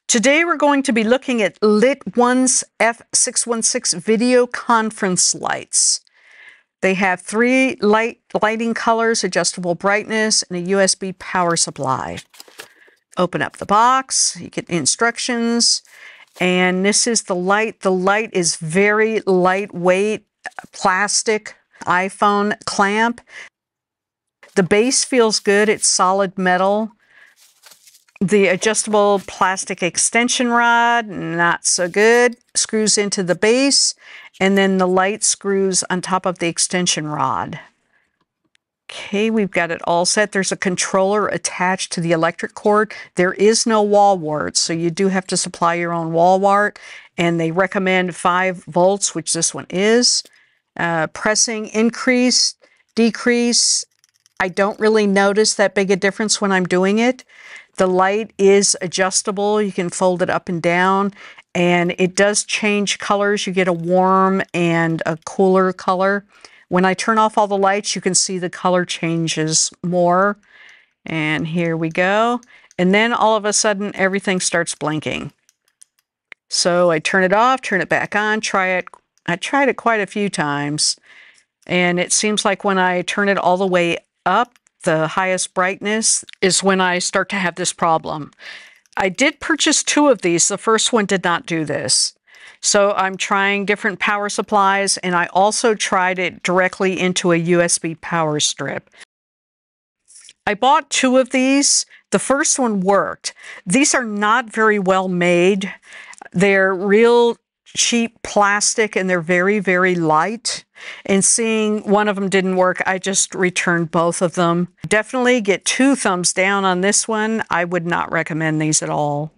Today we're going to be looking at Litones F616 video conference lights. They have three lighting colors, adjustable brightness, and a USB power supply. Open up the box, you get the instructions, and this is the light. The light is very lightweight, plastic iPhone clamp. The base feels good, it's solid metal. The adjustable plastic extension rod, not so good, screws into the base, and then the light screws on top of the extension rod. Okay, we've got it all set. There's a controller attached to the electric cord. There is no wall wart, so you do have to supply your own wall wart, and they recommend 5 volts, which this one is. Pressing increase, decrease. I don't really notice that big a difference when I'm doing it. The light is adjustable. You can fold it up and down, and it does change colors. You get a warm and a cooler color. When I turn off all the lights, you can see the color changes more. And here we go. And then all of a sudden, everything starts blinking. So I turn it off, turn it back on, try it. I tried it quite a few times, and it seems like when I turn it all the way up, the highest brightness, is when I start to have this problem. I did purchase 2 of these. The first one did not do this. So I'm trying different power supplies, and I also tried it directly into a USB power strip. I bought 2 of these. The first one worked. These are not very well made. They're real cheap plastic, and they're very, very light. And seeing one of them didn't work, I just returned both of them. Definitely get 2 thumbs down on this one. I would not recommend these at all.